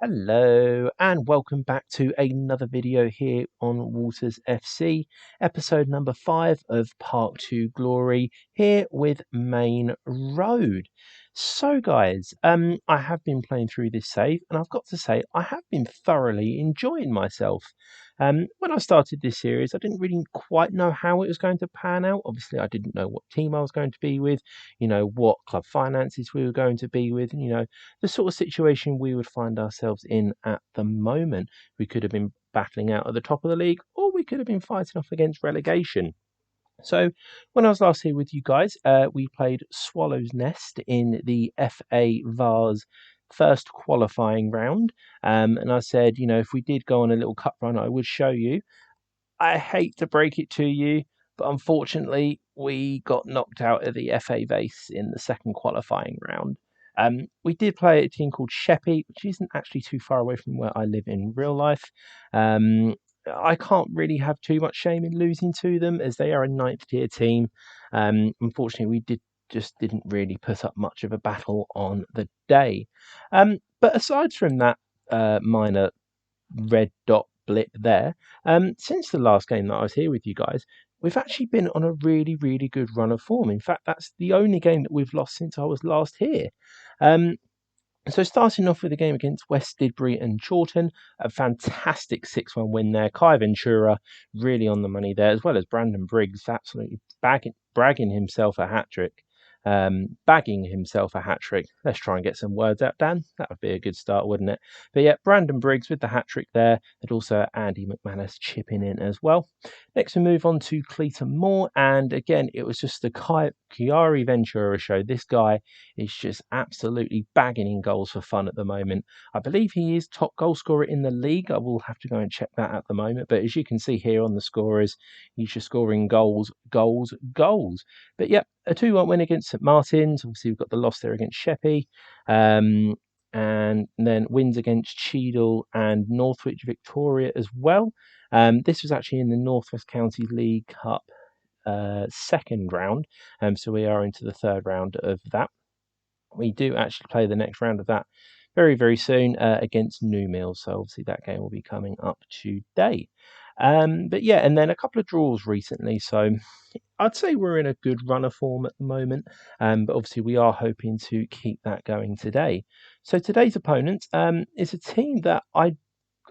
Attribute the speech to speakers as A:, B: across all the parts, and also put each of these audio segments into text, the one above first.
A: Hello and welcome back to another video here on Waters FC, episode number 5 of Park 2 Glory, here with Main Road. So guys, I have been playing through this save and I've got to say I have been thoroughly enjoying myself. When I started this series, I didn't really quite know how it was going to pan out. Obviously, I didn't know what team I was going to be with, what club finances we were going to be with, the sort of situation we would find ourselves in at the moment. We could have been battling out at the top of the league, or we could have been fighting off against relegation. So, when I was last here with you guys, we played Swallow's Nest in the FA Vars first qualifying round. And I said, if we did go on a little cup run, I would show you. I hate to break it to you, but unfortunately, we got knocked out of the FA base in the second qualifying round. We did play a team called Sheppey, which isn't actually too far away from where I live in real life. I can't really have too much shame in losing to them, as they are a ninth tier team. Unfortunately, just didn't really put up much of a battle on the day. But aside from that minor red dot blip there, since the last game that I was here with you guys, we've actually been on a really, really good run of form. In fact, that's the only game that we've lost since I was last here. So starting off with the game against West Didbury and Chawton, a fantastic 6-1 win there. Kai Ventura really on the money there, as well as Brandon Briggs absolutely bragging himself a hat-trick. Bagging himself a hat-trick. Let's try and get some words out, Dan. That would be a good start, wouldn't it? But yeah, Brandon Briggs with the hat-trick there, and also Andy McManus chipping in as well. Next we move on to Cleaton Moore, and again, it was just the Chiari Ventura show. This guy is just absolutely bagging in goals for fun at the moment. I believe he is top goal scorer in the league. I will have to go and check that at the moment. But as you can see here on the scorers, he's just scoring goals. But yeah, a 2-1 win against St Martin's. Obviously, we've got the loss there against Sheppey. And then wins against Cheadle and Northwich Victoria as well. This was actually in the North West Counties League Cup second round. So we are into the third round of that. We do actually play the next round of that very, very soon against New Mills. So obviously that game will be coming up today. But yeah, and then a couple of draws recently. So I'd say we're in a good run of form at the moment. But obviously we are hoping to keep that going today. So today's opponent is a team that I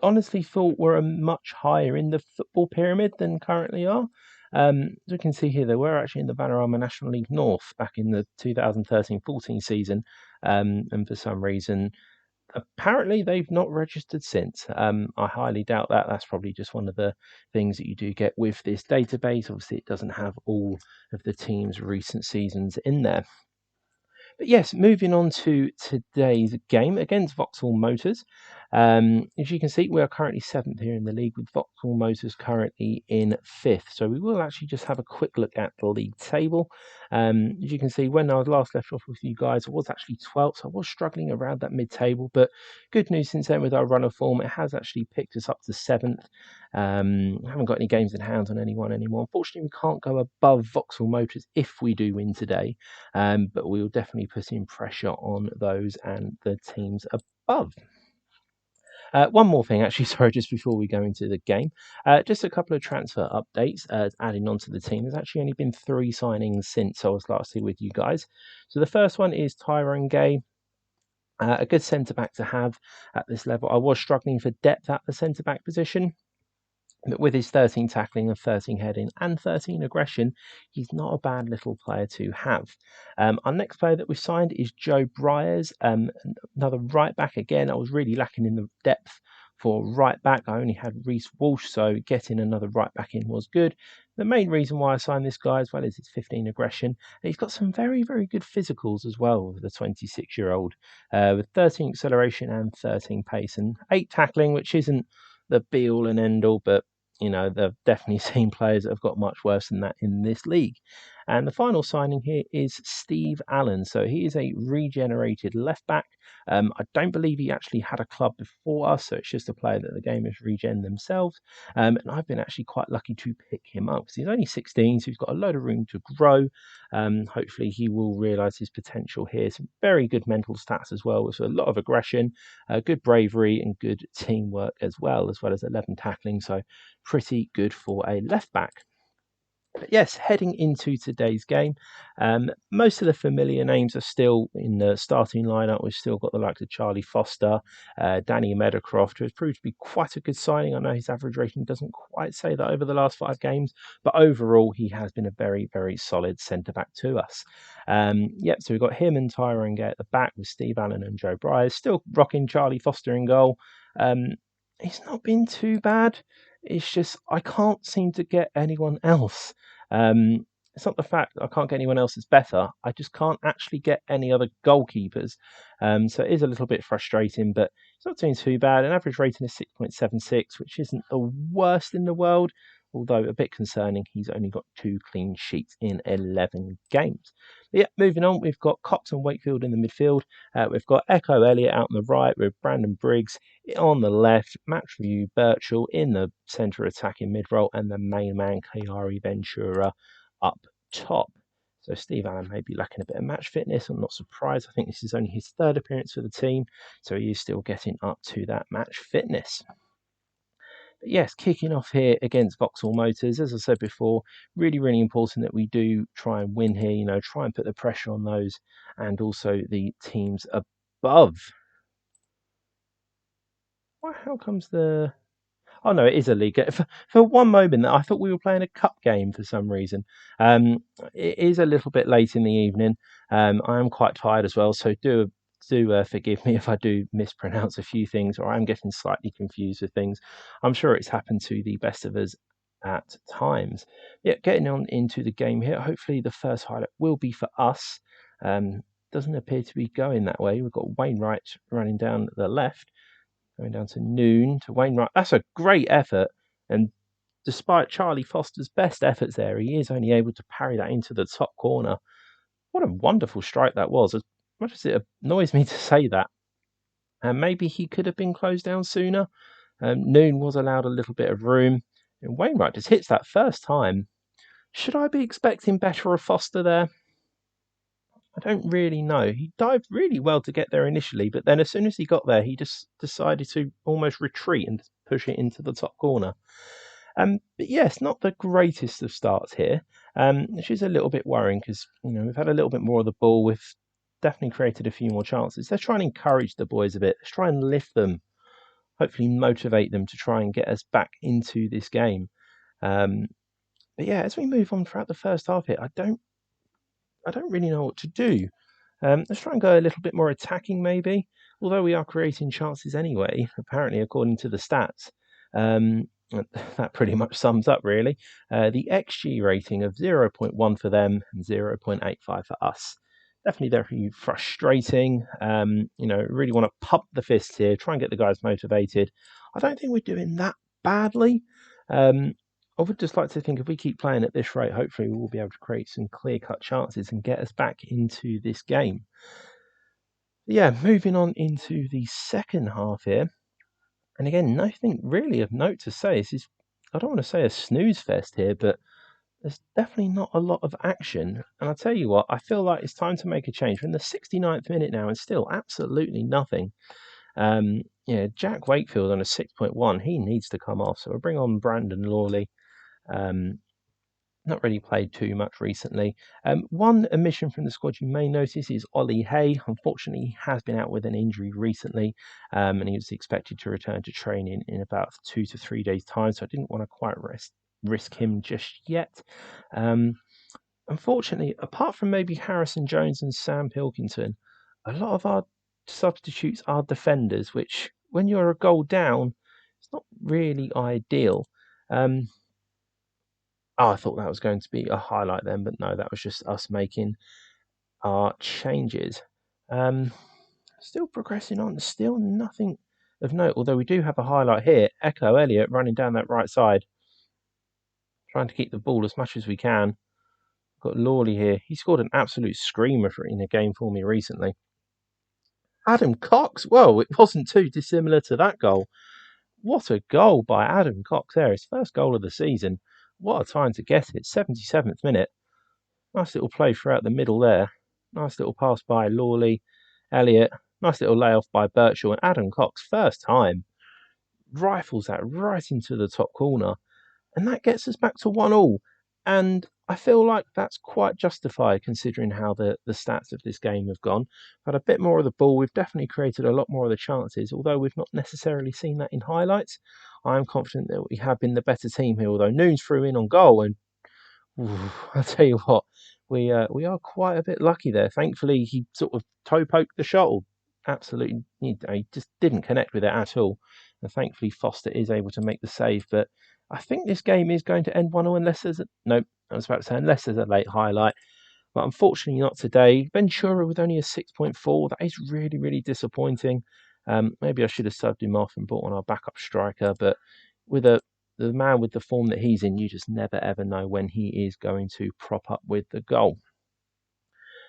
A: honestly thought were much higher in the football pyramid than currently are. As we can see here, they were actually in the Vanarama National League North back in the 2013-14 season, and for some reason, apparently they've not registered since. I highly doubt that. That's probably just one of the things that you do get with this database. Obviously, it doesn't have all of the team's recent seasons in there. But yes, moving on to today's game against Vauxhall Motors. As you can see, we are currently 7th here in the league, with Vauxhall Motors currently in 5th. So we will actually just have a quick look at the league table. As you can see, when I was last left off with you guys, I was actually 12th. So I was struggling around that mid-table. But good news since then with our run of form, it has actually picked us up to 7th. I haven't got any games in hand on anyone anymore. Unfortunately, we can't go above Vauxhall Motors if we do win today. But we will definitely put in pressure on those and the teams above. One more thing, actually, sorry, just before we go into the game, just a couple of transfer updates adding on to the team. There's actually only been 3 signings since I was last here with you guys. So the first one is Tyrone Gay. A good centre-back to have at this level. I was struggling for depth at the centre-back position. But with his 13 tackling and 13 heading and 13 aggression, he's not a bad little player to have. Our next player that we signed is Joe Breyer, another right back. Again, I was really lacking in the depth for right back. I only had Reece Walsh, so getting another right back in was good. The main reason why I signed this guy as well is his 15 aggression. He's got some very, very good physicals as well with the 26-year-old, with 13 acceleration and 13 pace and 8 tackling, which isn't the be all and end all, but they've definitely seen players that have got much worse than that in this league. And the final signing here is Steve Allen. So he is a regenerated left back. I don't believe he actually had a club before us, so it's just a player that the game has regen themselves. And I've been actually quite lucky to pick him up because he's only 16, so he's got a load of room to grow. Hopefully he will realise his potential here. Some very good mental stats as well, with a lot of aggression, good bravery and good teamwork as well as 11 tackling. So pretty good for a left back. But yes, heading into today's game, most of the familiar names are still in the starting lineup. We've still got the likes of Charlie Foster, Danny Meadowcroft, who has proved to be quite a good signing. I know his average rating doesn't quite say that over the last 5 games, but overall he has been a very, very solid centre back to us. So we've got him and Tyrone Gay at the back with Steve Allen and Joe Breyer, still rocking Charlie Foster in goal. He's not been too bad. It's just I can't seem to get anyone else. It's not the fact that I can't get anyone else that's better. I just can't actually get any other goalkeepers. So it is a little bit frustrating, but it's not doing too bad. An average rating of 6.76, which isn't the worst in the world, although a bit concerning. He's only got 2 clean sheets in 11 games. But yeah, moving on, we've got Cox and Wakefield in the midfield. We've got Echo Elliott out on the right with Brandon Briggs on the left, Matthew Birchall in the centre attacking mid role, and the main man, Kayari Ventura, up top. So Steve Allen may be lacking a bit of match fitness. I'm not surprised. I think this is only his 3rd appearance for the team, so he is still getting up to that match fitness. But yes, kicking off here against Vauxhall Motors, as I said before, really, really important that we do try and win here, try and put the pressure on those and also the teams above. Well, how comes the... Oh no, it is a league. For one moment, I thought we were playing a cup game for some reason. It is a little bit late in the evening. I am quite tired as well, so do forgive me if I do mispronounce a few things or I'm getting slightly confused with things. I'm sure it's happened to the best of us at times. Yeah, getting on into the game here. Hopefully, the first highlight will be for us. Doesn't appear to be going that way. We've got Wainwright running down the left. Going down to Noon to Wainwright. That's a great effort. And despite Charlie Foster's best efforts there, he is only able to parry that into the top corner. What a wonderful strike that was. As much as it annoys me to say that. And maybe he could have been closed down sooner. Noon was allowed a little bit of room. And Wainwright just hits that first time. Should I be expecting better of Foster there? I don't really know. He dived really well to get there initially, but then as soon as he got there, he just decided to almost retreat and push it into the top corner. But yes, not the greatest of starts here, which is a little bit worrying because we've had a little bit more of the ball. We've definitely created a few more chances. Let's try and encourage the boys a bit. Let's try and lift them. Hopefully, motivate them to try and get us back into this game. But yeah, as we move on throughout the first half here, I don't really know what to do. Let's try and go a little bit more attacking, maybe. Although we are creating chances anyway, apparently, according to the stats. That pretty much sums up, really. The XG rating of 0.1 for them and 0.85 for us. Definitely very frustrating. Really want to pump the fist here, try and get the guys motivated. I don't think we're doing that badly. I would just like to think if we keep playing at this rate, hopefully we'll be able to create some clear-cut chances and get us back into this game. Yeah, moving on into the second half here. And again, nothing really of note to say. I don't want to say a snooze fest here, but there's definitely not a lot of action. And I'll tell you what, I feel like it's time to make a change. We're in the 69th minute now and still absolutely nothing. Jack Wakefield on a 6.1, he needs to come off. So we'll bring on Brandon Lawley. Not really played too much recently. One omission from the squad you may notice is Ollie Hay. Unfortunately, he has been out with an injury recently, and he was expected to return to training in about 2 to 3 days' time, so I didn't want to quite risk him just yet. Unfortunately, apart from maybe Harrison Jones and Sam Pilkington, a lot of our substitutes are defenders, which, when you're a goal down, it's not really ideal. I thought that was going to be a highlight then, but no, that was just us making our changes. Still progressing on, still nothing of note, although we do have a highlight here. Echo Elliott running down that right side, trying to keep the ball as much as we can. Got Lawley here. He scored an absolute screamer in a game for me recently. Adam Cox. Well, it wasn't too dissimilar to that goal. What a goal by Adam Cox there. His first goal of the season. What a time to get it. 77th minute. Nice little play throughout the middle there. Nice little pass by Lawley, Elliott. Nice little layoff by Birchall, and Adam Cox, first time, rifles that right into the top corner. And that gets us back to 1-1. And I feel like that's quite justified considering how the stats of this game have gone. Had a bit more of the ball. We've definitely created a lot more of the chances, although we've not necessarily seen that in highlights. I am confident that we have been the better team here, although Noons threw in on goal, and I'll tell you what, we are quite a bit lucky there. Thankfully, he sort of toe poked the shuttle. Absolutely, he just didn't connect with it at all. And thankfully, Foster is able to make the save. But I think this game is going to end 1-0 unless there's unless there's a late highlight. But unfortunately, not today. Ventura with only a 6.4. That is really, really disappointing. Maybe I should have subbed him off and brought on our backup striker. But with the man with the form that he's in, you just never ever know when he is going to prop up with the goal.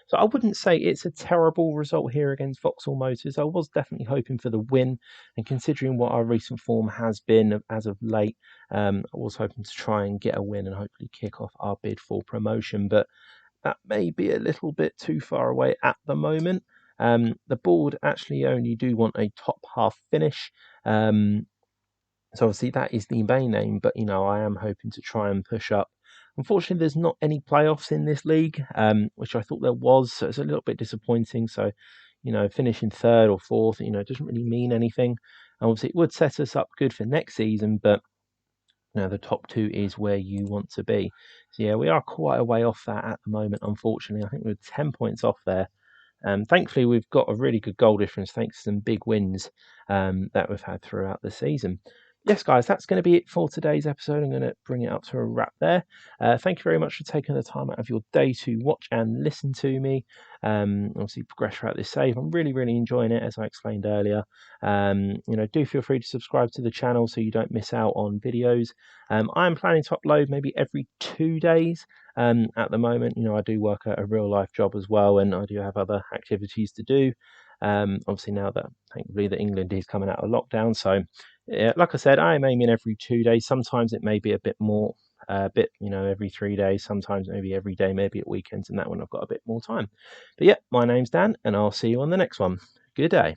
A: So I wouldn't say it's a terrible result here against Vauxhall Motors. I was definitely hoping for the win, and considering what our recent form has been as of late, I was hoping to try and get a win and hopefully kick off our bid for promotion. But that may be a little bit too far away at the moment. The board actually only do want a top half finish. So obviously that is the main aim, but I am hoping to try and push up. Unfortunately, there's not any playoffs in this league, which I thought there was, so it's a little bit disappointing. So, finishing third or fourth, doesn't really mean anything. And obviously, it would set us up good for next season, but the top two is where you want to be. So yeah, we are quite a way off that at the moment. Unfortunately, I think we're 10 points off there. Thankfully, we've got a really good goal difference thanks to some big wins that we've had throughout the season. Yes, guys, that's going to be it for today's episode. I'm going to bring it up to a wrap there. Thank you very much for taking the time out of your day to watch and listen to me. Obviously, progress throughout this save. I'm really, really enjoying it, as I explained earlier. Do feel free to subscribe to the channel so you don't miss out on videos. I'm planning to upload maybe every 2 days. At the moment, I do work a real life job as well, and I do have other activities to do. Obviously, now that thankfully that England is coming out of lockdown, so yeah, like I said, I am aiming every 2 days. Sometimes it may be a bit more, every 3 days. Sometimes maybe every day, maybe at weekends, and that one I've got a bit more time. But yeah, my name's Dan, and I'll see you on the next one. Good day.